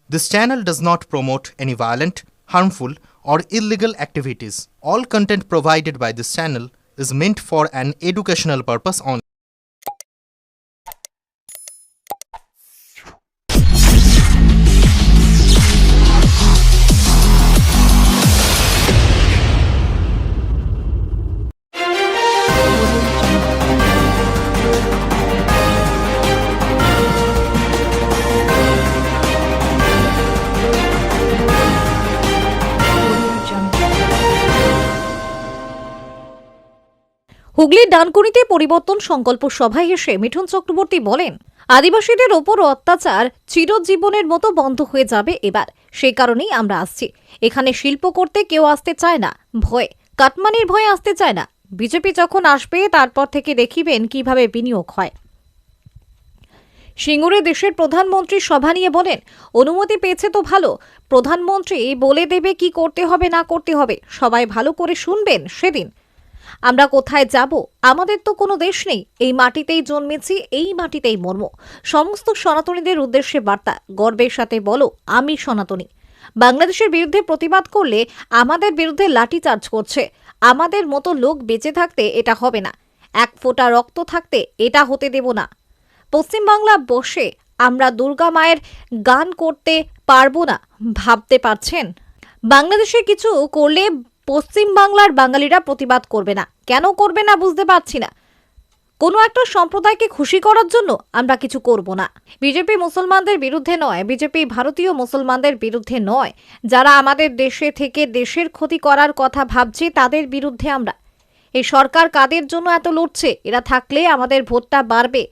This channel does not promote any violent, harmful, or illegal activities. All content provided by this channel is meant for an educational purpose only. হুগলির ডানকুনিতে পরিবর্তন সংকল্প সভায় এসে মিঠুন চক্রবর্তী বলেন, আদিবাসীদের ওপর অত্যাচার চিরজীবনের মতো বন্ধ হয়ে যাবে এবার। সেই কারণেই আমরা আসছি। এখানে শিল্প করতে কেউ আসতে চায় না, ভয়ে, কাটমানির ভয়ে আসতে চায় না। বিজেপি যখন আসবে তারপর থেকে দেখিবেন কিভাবে বিনিয়োগ হয়। সিঙ্গুরে দেশের প্রধানমন্ত্রী সভা নিয়ে বলেন, অনুমতি পেয়েছে তো ভালো, প্রধানমন্ত্রী বলে দেবে কি করতে হবে না করতে হবে, সবাই ভালো করে শুনবেন সেদিন। আমরা কোথায় যাব? আমাদের তো কোনো দেশ নেই, এই মাটিতেই জন্মেছি, এই মাটিতেই মরব। সমস্ত সনাতনীদের উদ্দেশ্যে বার্তা, গর্বের সাথে বলো আমি সনাতনী। বাংলাদেশের বিরুদ্ধে প্রতিবাদ করলে আমাদের বিরুদ্ধে লাঠিচার্জ করছে। আমাদের মতো লোক বেঁচে থাকতে এটা হবে না, এক ফোঁটা রক্ত থাকতে এটা হতে দেব না। পশ্চিমবাংলা বসে আমরা দুর্গা মায়ের গান করতে পারবো না, ভাবতে পারছেন? বাংলাদেশে কিছু করলে পশ্চিম বাংলার বাঙালিরা প্রতিবাদ করবে না। কেন করবে না বুঝতে পারছি না। কোনো একটা সম্প্রদায়কে খুশি করার জন্য আমরা কিছু করব না। বিজেপি মুসলমানদের বিরুদ্ধে নয়, বিজেপি ভারতীয় মুসলমানদের বিরুদ্ধে নয়। যারা আমাদের দেশে থেকে দেশের ক্ষতি করার কথা ভাবছে তাদের বিরুদ্ধে আমরা। এই সরকার কাদের জন্য এত লড়ছে? এরা থাকলে আমাদের ভোটটা বাড়বে।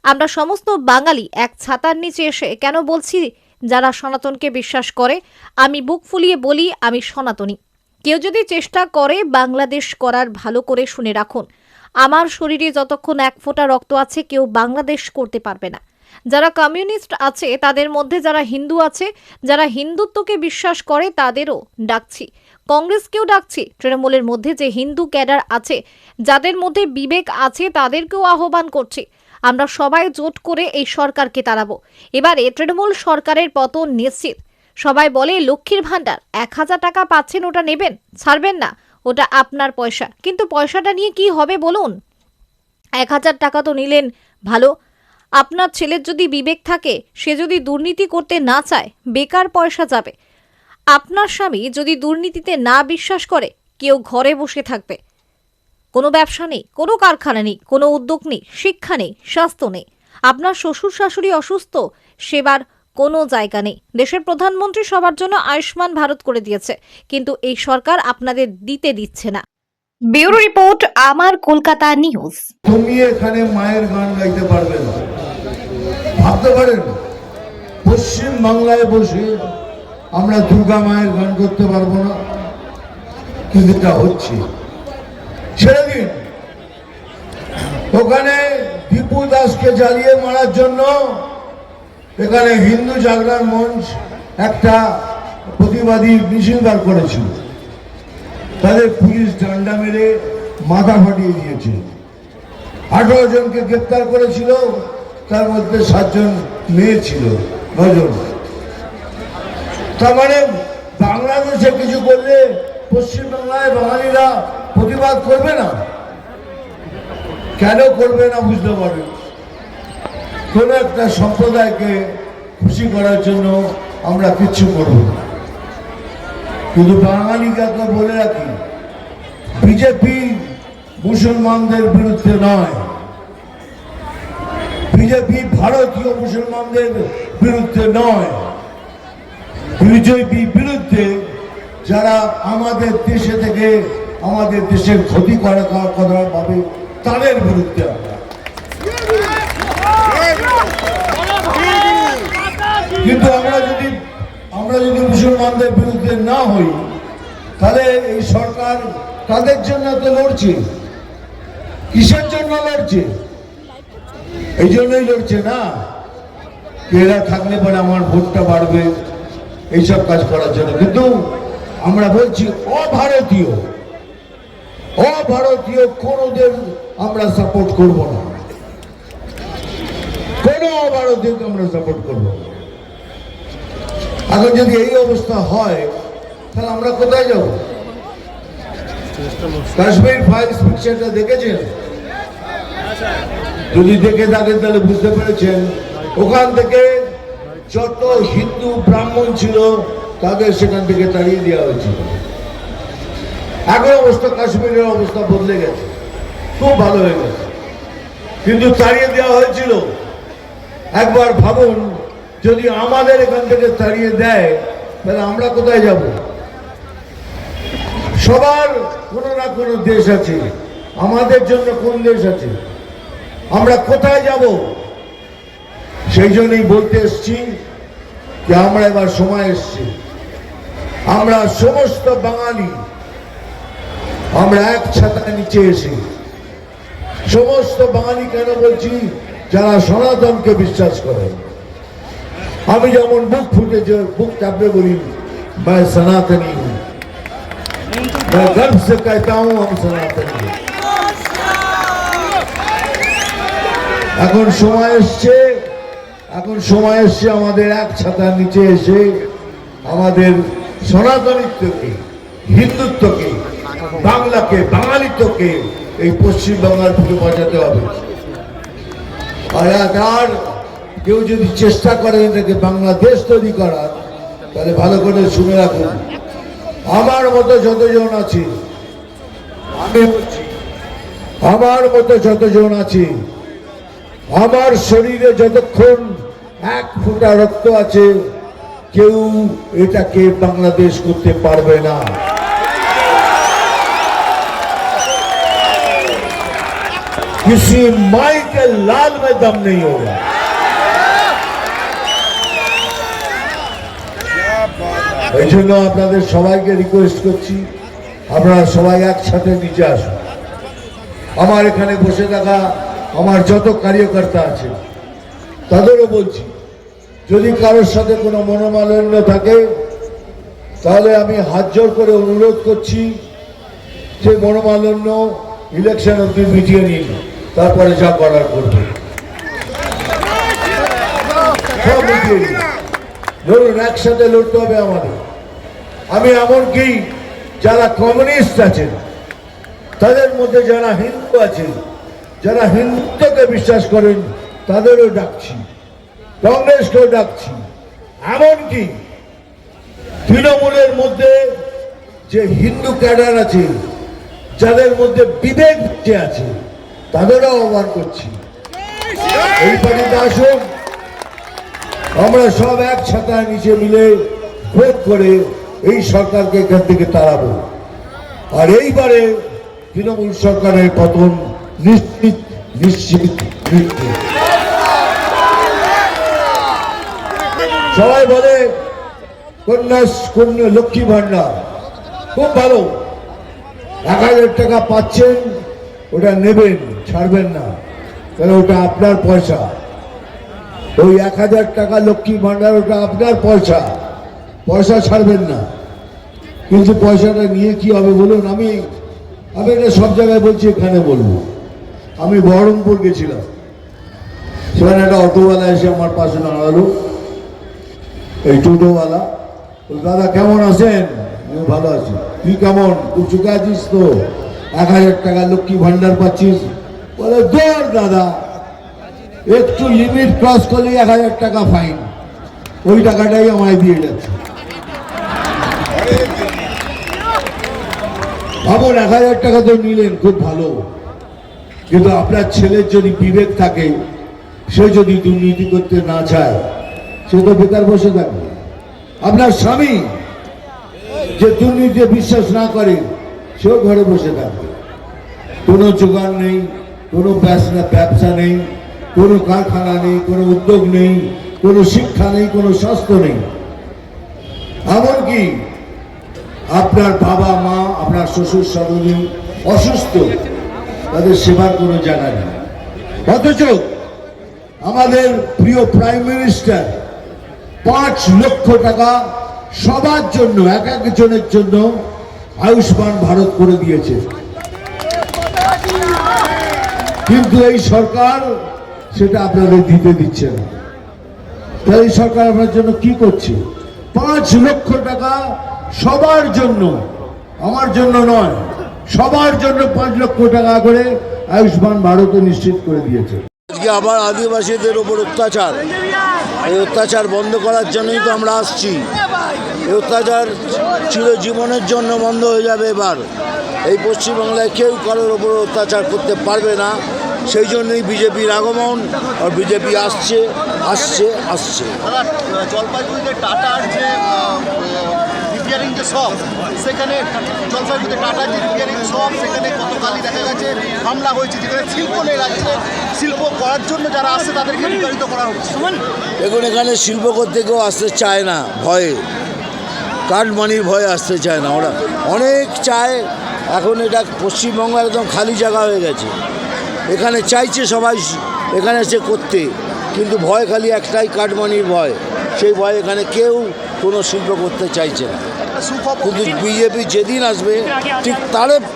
আমরা সমস্ত বাঙালি এক ছাতার নিচে এসে কেন বলছি, যারা সনাতনকে বিশ্বাস করে, আমি বুক ফুলিয়ে বলি আমি সনাতনী। কেউ যদি চেষ্টা করে বাংলাদেশ করার, ভালো করে শুনে রাখুন, আমার শরীরে যতক্ষণ এক ফোঁটা রক্ত আছে কেউ বাংলাদেশ করতে পারবে না। যারা কমিউনিস্ট আছে তাদের মধ্যে, যারা হিন্দু আছে, যারা হিন্দুত্বকে বিশ্বাস করে তাদেরও ডাকছি, কংগ্রেসকেও ডাকছি। তৃণমূলের মধ্যে যে হিন্দু ক্যাডার আছে, যাদের মধ্যে বিবেক আছে, তাদেরকেও আহ্বান করছি। আমরা সবাই জোট করে এই সরকারকে তাড়াবো। এবারে তৃণমূল সরকারের পতন নিশ্চিত। সবাই বলে লক্ষ্মীর ভান্ডার 1000 টাকা পাচ্ছেন, ওটা নেবেন, ছাড়বেন না, ওটা আপনার পয়সা। কিন্তু পয়সাটা নিয়ে কি হবে বলুন? 1000 টাকা তো নিলেন, ভালো। আপনার ছেলের যদি বিবেক থাকে, সে যদি দুর্নীতি করতে না চায়, বেকার পয়সা যাবে। আপনার স্বামী যদি দুর্নীতিতে না বিশ্বাস করে, কেউ ঘরে বসে থাকবে। কোনো ব্যবসা নেই, কোনো কারখানা নেই, কোনো উদ্যোগ নেই, শিক্ষা নেই, স্বাস্থ্য নেই। আপনার শ্বশুর শাশুড়ি অসুস্থ, সেবার কোনো জায়গা নেই। দেশের প্রধানমন্ত্রী সবার জন্য আয়ুষ্মান ভারত করে দিয়েছে, কিন্তু এই সরকার আপনাদের দিচ্ছে না। ব্যুরো রিপোর্ট, আমার কলকাতা নিউজ। তুমি এখানে মায়ের গান গাইতে পারবে না, ভাবতে পারেন? পশ্চিম বাংলায় বসে আমরা দুর্গা মায়ের গান করতে পারবো না, কিন্তু এটা হচ্ছে। ছেড়ে দিন। ওখানে দীপু দাসকে জ্বালিয়ে মারার জন্য এখানে হিন্দু জাগরণ মঞ্চ একটা প্রতিবাদী মিছিল বার করেছিল। তাদের পুলিশ ডান্ডা মেরে মাথা ফাটিয়ে দিয়েছে। 18 জনকে গ্রেপ্তার করেছিল, তার মধ্যে 7 জন মেয়ে ছিল, 9 জন। তার মানে বাংলাদেশে কিছু করলে পশ্চিমবাংলায় বাঙালিরা প্রতিবাদ করবে না। কেন করবে না বুঝতে পারবেন? কোন একটা সম্প্রদায়কে খুশি করার জন্য আমরা কিচ্ছু করব না। কিন্তু বাঙালিকে বলে রাখি, বিজেপি মুসলমানদের বিরুদ্ধে নয়, বিজেপি ভারতীয় মুসলমানদের বিরুদ্ধে নয়, বিজেপি বিরুদ্ধে যারা আমাদের দেশে থেকে আমাদের দেশের ক্ষতি করার কথা ভাবে, তাদের বিরুদ্ধে আমরা। কিন্তু আমরা যদি মুসলমানদের বিরুদ্ধে না হই, তাহলে এই সরকার তাদের জন্য তো লড়ছে। কিসের জন্য লড়ছে? এই জন্যই লড়ছে না, এরা থাকলে পরে আমার ভোটটা বাড়বে, এইসব কাজ করার জন্য। কিন্তু আমরা বলছি অভারতীয় কোনদের আমরা সাপোর্ট করব না, কোনো অভারতীয়কে আমরা সাপোর্ট করব না। এখন যদি এই অবস্থা হয় তাহলে আমরা কোথায় যাব? কাশ্মীর ফাইলস পিকচারটা দেখেছেন? যদি দেখে থাকেন তাহলে বুঝতে পেরেছেন ওখান থেকে যত হিন্দু ব্রাহ্মণ ছিল তাদের সেখান থেকে তাড়িয়ে দেওয়া হয়েছিল। এখন অবস্থা কাশ্মীরের অবস্থা বদলে গেছে, খুব ভালো হয়ে গেছে, কিন্তু তাড়িয়ে দেওয়া হয়েছিল। একবার ভাবুন যদি আমাদের এখান থেকে তাড়িয়ে দেয় তাহলে আমরা কোথায় যাব? সবার কোনো না কোনো দেশ আছে, আমাদের জন্য কোন দেশ আছে? আমরা কোথায় যাব? সেই জন্যই বলতে এসছি যে আমরা এবার সময় এসছি, আমরা সমস্ত বাঙালি আমরা এক ছাতার নিচে এসে সমস্ত বাঙালি, কেন বলছি, যারা সনাতনকে বিশ্বাস করে। আমি যেমন বুক চাপড়ে বলি मैं सनातनी हूं, मैं गर्व से कहता हूं हम सनातनी हैं। এখন সময় এসছে আমাদের এক ছাতার নিচে এসে আমাদের সনাতনিত্বকে, হিন্দুত্বকে, বাংলাকে, বাঙালিত্বকে এই পশ্চিম বাংলার থেকে বাঁচাতে হবে। আর কেউ যদি চেষ্টা করে এটাকে বাংলাদেশ তৈরি করার, তাহলে ভালো করে শুনে রাখুন, আমার মতো যতজন আছে, আমি বলছি আমার মতো যতজন আছে, আমার শরীরে যতক্ষণ এক ফোঁটা রক্ত আছে, কেউ এটাকে বাংলাদেশ করতে পারবে না। किसी माई के लाल में दम नहीं होगा। এই জন্য আপনাদের সবাইকে রিকোয়েস্ট করছি, আপনারা সবাই একসাথে নিচে আসুন। আমার এখানে বসে থাকা আমার যত কার্যকর্তা আছে তাদেরও বলছি, যদি কারোর সাথে কোনো মনোমালিন্য থাকে তাহলে আমি হাত জোর করে অনুরোধ করছি যে মনোমালিন্য ইলেকশন অব্দি মিটিয়ে নিন, তারপরে যা করার করবে সব মিটিয়ে নিন। ধরুন একসাথে লড়তে হবে আমাদের। আমি এমনকি যারা কমিউনিস্ট আছেন তাদের মধ্যে যারা হিন্দু আছেন, যারা হিন্দুত্বকে বিশ্বাস করেন, তাদেরও ডাকছি, কংগ্রেসকেও ডাকছি, এমনকি তৃণমূলের মধ্যে যে হিন্দু ক্যাডার আছে, যাদের মধ্যে বিবেক আছে, তাদেরও আহ্বান করছি, এই পার্টিতে আসুন, আমরা সব এক ছাতার নিচে মিলে ভোট করে এই সরকারকে এখান থেকে তাড়াবো। আর এইবারে তৃণমূল সরকারের পতন নিশ্চিত নিশ্চিত নিশ্চিত। সবাই বলে কন্যা লক্ষ্মী ভান্ডার খুব ভালো, 1000 টাকা পাচ্ছেন, ওটা নেবেন, ছাড়বেন না, কারণ ওটা আপনার পয়সা। ওই 1000 টাকা লক্ষ্মী ভান্ডার ওটা আপনার পয়সা, পয়সা ছাড়বেন না। কিন্তু পয়সাটা নিয়ে কি হবে বলুন? আমি এটা সব জায়গায় বলছি, এখানে বলবো। আমি বহরমপুর গেছিলাম, সেখানে একটা অটোওয়ালা এসে আমার পাশে দাঁড়ালো, এই টোটোওয়ালা। দাদা কেমন আছেন? আমি ভালো আছি। তুই কেমন? তুই চুকে আছিস তো? 1000 টাকা লক্ষ্মী ভান্ডার পাচ্ছিস? বলে দৌড় দাদা, একটু লিমিট ক্রস করলে 1000 টাকা ফাইন, ওই টাকাটাই আমায় দিয়ে যাচ্ছে। ভাবুন, 1000 টাকা তো নিলেন, খুব ভালো, কিন্তু আপনার ছেলের যদি বিবেক থাকে, সে যদি দুর্নীতি করতে না চায়, সে তো বেকার বসে থাকবে। আপনার স্বামী যে দুর্নীতি বিশ্বাস না করে, সেও ঘরে বসে থাকবে। কোনো জোগাড় নেই, কোনো ব্যবসা নেই, কোনো কারখানা নেই, কোনো উদ্যোগ নেই, কোনো শিক্ষা নেই, কোনো স্বাস্থ্য নেই। এমনকি আপনার বাবা মা, আপনার শ্বশুর শাশুড়ি অসুস্থ, তাদের সেবার কোনো জায়গা নেই। অথচ আমাদের প্রিয় প্রাইম মিনিস্টার 5 লক্ষ টাকা সবার জন্য, এক একজনের জন্য আয়ুষ্মান ভারত করে দিয়েছে। কিন্তু এই সরকার সেটা আপনাদের দিতে দিচ্ছে না। তাই এই সরকার আপনার জন্য কি করছে? 5 লক্ষ টাকা সবার জন্য, আমার জন্য নয়, সবার জন্য 5 লক্ষ টাকা করে আয়ুষ্মান ভারতে নিশ্চিত করে দিয়েছে। আজকে আবার আদিবাসীদের ওপর অত্যাচার, এই অত্যাচার বন্ধ করার জন্যই তো আমরা আসছি। এই অত্যাচার চিরজীবনের জন্য বন্ধ হয়ে যাবে এবার। এই পশ্চিমবাংলায় কেউ কারোর ওপর অত্যাচার করতে পারবে না, সেই জন্যই বিজেপির আগমন। আর বিজেপি আসছে আসছে আসছে। জলপাইগুড়িতে টাটার যে রিপেয়ারিং যে শপ, সেখানে জলপাইগুড়িতে টাটার যে রিপেয়ারিং শপ, সেখানে গতকালই দেখা গেছে হামলা হয়েছে, যেখানে শিল্প নেই রাজ্যে। শিল্প করার জন্য যারা আসছে তাদেরকে বিতাড়িত করা হচ্ছে। এখন এখানে শিল্প করতে কেউ আসতে চায় না, ভয়ে, কাঠমানির ভয়ে আসতে চায় না। ওরা অনেক চায়। এখন এটা পশ্চিমবঙ্গ একদম খালি জায়গা হয়ে গেছে। এখানে চাইছে সবাই এখানে এসে করতে, কিন্তু ভয় খালি একটাই, কাঠমানির ভয়। সেই ভয় এখানে কেউ কোনো শিল্প করতে চাইছে না। কিন্তু বিজেপি যেদিন আসবে ঠিক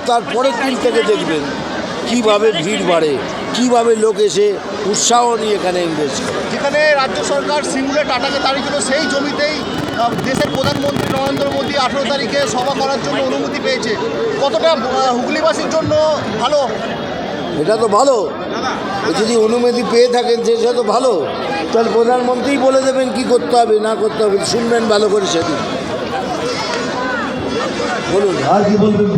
তার পরের দিন থেকে দেখবেন কীভাবে ভিড় বাড়ে, কীভাবে লোক এসে উৎসাহ নিয়ে এখানে ইনভেস্ট করে। যেখানে রাজ্য সরকার সিঙ্গুরে টাটাকে তাড়িয়ে দিল, সেই জমিতেই দেশের প্রধানমন্ত্রী নরেন্দ্র মোদী 18 তারিখে সভা করার জন্য অনুমতি পেয়েছে। কতটা হুগলিবাসীর জন্য ভালো? এটা তো ভালো। যদি অনুমতি পেয়ে থাকেন সেটা তো ভালো। তাহলে প্রধানমন্ত্রী বলে দেবেন কি করতে হবে না করতে হবে, শুনবেন ভালো করে সেদিন। বলুন আর কি বলবেন?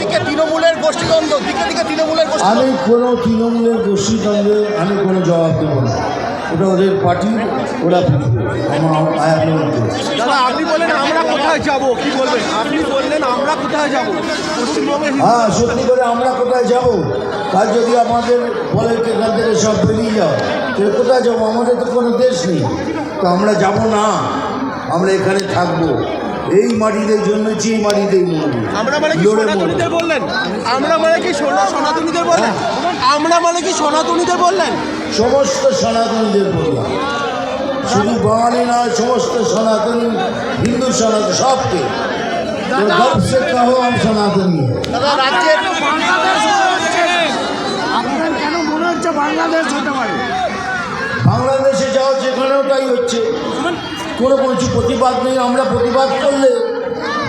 দিকে তৃণমূলের গোষ্ঠীদ্বন্দ্ব, দিকে তৃণমূলের গোষ্ঠীদ্বন্দ্ব। আমি কোনো তৃণমূলের গোষ্ঠীদ্বন্দ্বে আমি কোনো জবাব দেবো না। ওটা ওদের পার্টি, ওরা দাদা, আপনি বললেন আমরা কোথায় যাব, কি বলবেন? আপনি বললেন আমরা কোথায় যাব পশ্চিমবঙ্গে? হ্যাঁ, সত্যি করে আমরা কোথায় যাব? কাল যদি আমাদের বলে এখান থেকে সব বেরিয়ে যাও, তাহলে কোথায় যাবো? আমাদের তো কোনো দেশ নেই, তো আমরা যাব না, আমরা এখানে থাকবো। এই মাটিদের জন্মেছি, এই মাটিতেই মরবো। আমরা মানে কি লড়ে মরবো। সনাতনীদের বললেন? আমরা মানে কি সনাতনীদের বললেন? আমরা মানে কি সনাতনীদের বললেন? সমস্ত সনাতনীদের বললাম, শুধু বাঙালি নয়, সমস্ত সনাতনী, হিন্দু সনাতন, সবকে গর্ব সে কাহো हम সনাতনী। দাদা, রাজ্যের আপনার কেন মনে হচ্ছে বাংলাদেশ হতে পারে? বাংলাদেশে যাও, যেখানেও তাই হচ্ছে, কোনো কিছু প্রতিবাদ নেই। আমরা প্রতিবাদ করলে,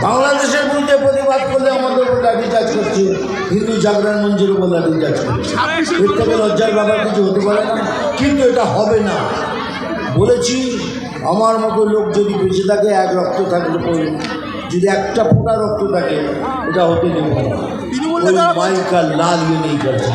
বাংলাদেশের বিরুদ্ধে প্রতিবাদ করলে আমাদের উপর লাঠিচার্জ করছে, হিন্দু জাগরণ মঞ্চের উপর লাঠিচার্জ করছে। এর থেকে লজ্জার ব্যাপার কিছু হতে পারে না, কিন্তু এটা হবে না। বলেছি, আমার মতো লোক যদি বেঁচে থাকে, এক রক্ত থাকলে পড়বে, যদি একটা ফোঁটা রক্ত থাকে, এটা হতে দেবে না। ওই মাইকা লাল ইয়ে নেই করছে।